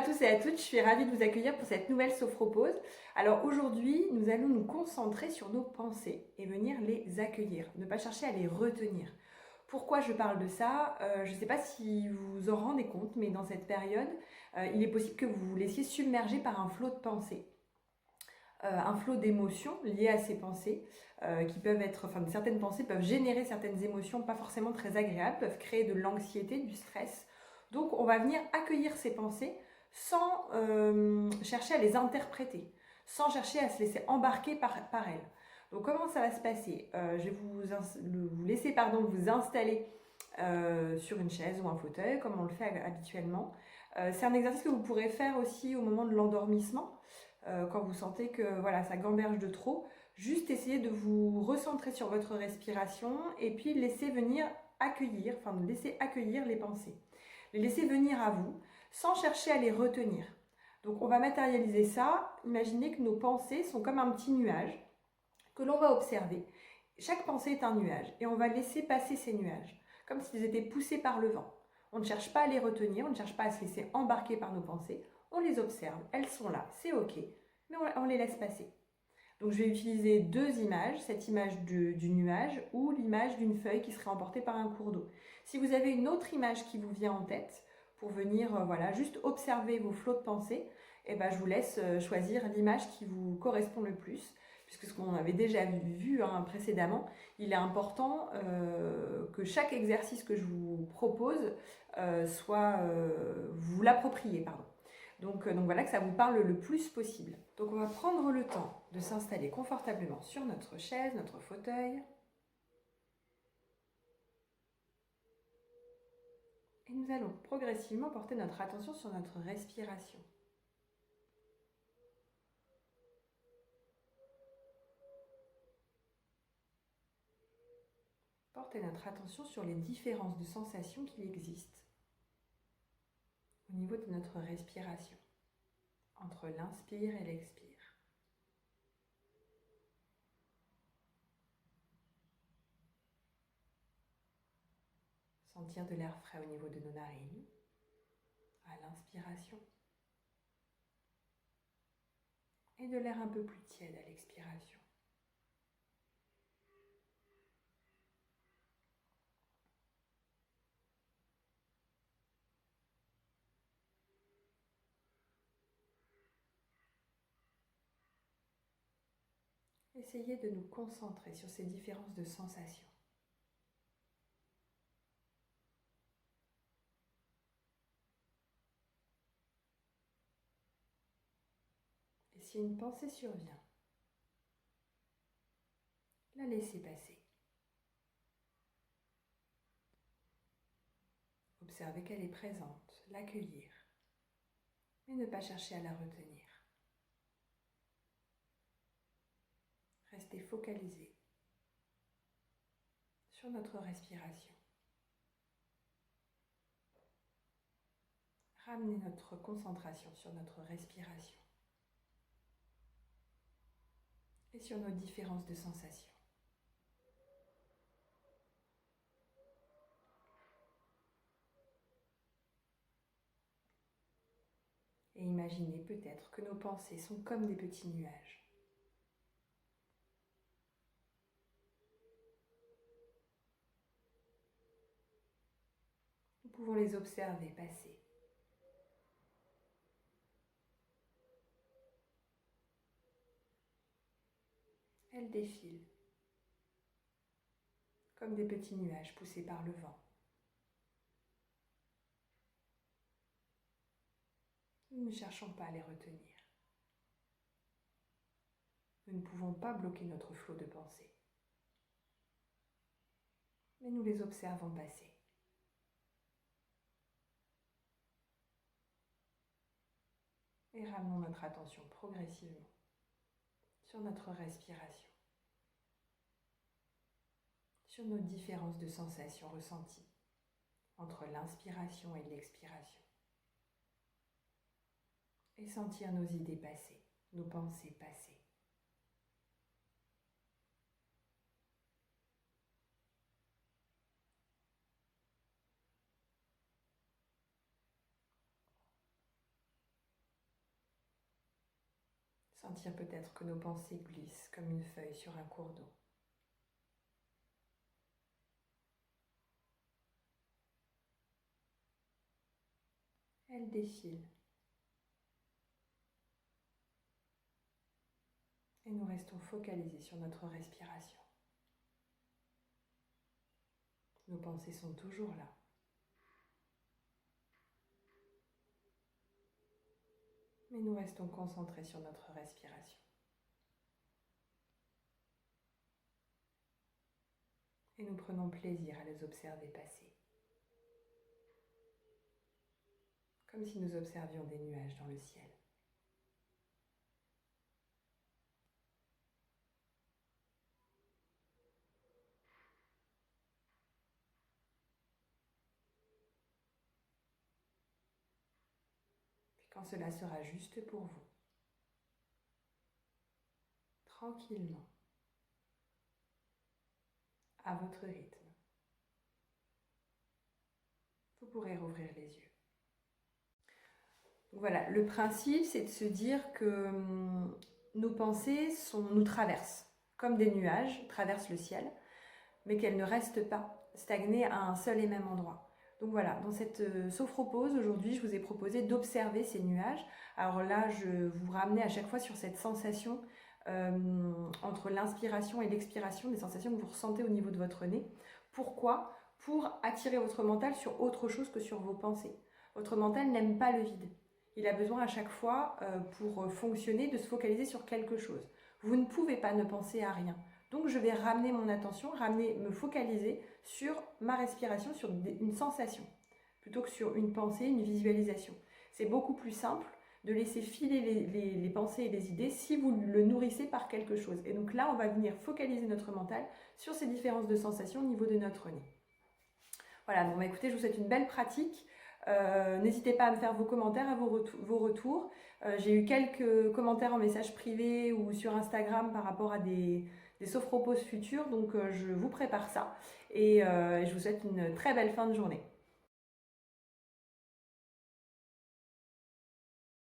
tous et à toutes, je suis ravie de vous accueillir pour cette nouvelle Sophropause. Alors aujourd'hui, nous allons nous concentrer sur nos pensées et venir les accueillir, ne pas chercher à les retenir. Pourquoi je parle de ça? Je ne sais pas si vous vous en rendez compte, mais dans cette période, il est possible que vous vous laissiez submerger par un flot de pensées. Un flot d'émotions liées à ces pensées, qui peuvent être, enfin certaines pensées peuvent générer certaines émotions pas forcément très agréables, peuvent créer de l'anxiété, du stress. Donc on va venir accueillir ces pensées sans chercher à les interpréter, sans chercher à se laisser embarquer par elles. Donc comment ça va se passer? Je vais vous laisser vous installer sur une chaise ou un fauteuil, comme on le fait habituellement. C'est un exercice que vous pourrez faire aussi au moment de l'endormissement, quand vous sentez que voilà, ça gamberge de trop. Juste essayer de vous recentrer sur votre respiration et puis laisser accueillir les pensées. Les laisser venir à vous sans chercher à les retenir. Donc on va matérialiser ça. Imaginez que nos pensées sont comme un petit nuage que l'on va observer. Chaque pensée est un nuage et on va laisser passer ces nuages, comme s'ils étaient poussés par le vent. On ne cherche pas à les retenir, on ne cherche pas à se laisser embarquer par nos pensées, on les observe, elles sont là, c'est ok, mais on les laisse passer. Donc je vais utiliser deux images, cette image du nuage ou l'image d'une feuille qui serait emportée par un cours d'eau. Si vous avez une autre image qui vous vient en tête, pour venir voilà, juste observer vos flots de pensée, eh ben, je vous laisse choisir l'image qui vous correspond le plus, puisque ce qu'on avait déjà vu précédemment, il est important que chaque exercice que je vous propose vous l'appropriez, pardon. Donc voilà, que ça vous parle le plus possible. Donc on va prendre le temps de s'installer confortablement sur notre chaise, notre fauteuil. Et nous allons progressivement porter notre attention sur notre respiration. Porter notre attention sur les différences de sensations qui existent au niveau de notre respiration, entre l'inspire et l'expire. Sentir de l'air frais au niveau de nos narines, à l'inspiration, et de l'air un peu plus tiède à l'expiration. Essayez de nous concentrer sur ces différences de sensations. Et si une pensée survient, la laissez passer. Observez qu'elle est présente, l'accueillir, mais ne pas chercher à la retenir. Restez focalisé sur notre respiration. Ramenez notre concentration sur notre respiration et sur nos différences de sensations. Et imaginez peut-être que nos pensées sont comme des petits nuages. Nous pouvons les observer passer. Elles défilent comme des petits nuages poussés par le vent. Nous ne cherchons pas à les retenir. Nous ne pouvons pas bloquer notre flot de pensée, mais nous les observons passer. Et ramenons notre attention progressivement sur notre respiration, sur nos différences de sensations ressenties entre l'inspiration et l'expiration. Et sentir nos idées passer, nos pensées passer. Sentir peut-être que nos pensées glissent comme une feuille sur un cours d'eau. Elles défilent. Et nous restons focalisés sur notre respiration. Nos pensées sont toujours là. Mais nous restons concentrés sur notre respiration. Et nous prenons plaisir à les observer passer. Comme si nous observions des nuages dans le ciel. Puis quand cela sera juste pour vous, tranquillement, à votre rythme, vous pourrez rouvrir les yeux. Voilà, le principe, c'est de se dire que nos pensées nous traversent, comme des nuages traversent le ciel, mais qu'elles ne restent pas stagnées à un seul et même endroit. Donc voilà, dans cette sophropause, aujourd'hui, je vous ai proposé d'observer ces nuages. Alors là, je vous ramenais à chaque fois sur cette sensation entre l'inspiration et l'expiration, des sensations que vous ressentez au niveau de votre nez. Pourquoi ? Pour attirer votre mental sur autre chose que sur vos pensées. Votre mental n'aime pas le vide. Il a besoin à chaque fois, pour fonctionner, de se focaliser sur quelque chose. Vous ne pouvez pas ne penser à rien. Donc je vais ramener mon attention, me focaliser sur ma respiration, sur une sensation, plutôt que sur une pensée, une visualisation. C'est beaucoup plus simple de laisser filer les pensées et les idées si vous le nourrissez par quelque chose. Et donc là, on va venir focaliser notre mental sur ces différences de sensations au niveau de notre nez. Voilà, bon bah écoutez, je vous souhaite une belle pratique. N'hésitez pas à me faire vos commentaires, vos retours. J'ai eu quelques commentaires en message privé ou sur Instagram par rapport à des sophroposes futures, donc je vous prépare ça et je vous souhaite une très belle fin de journée.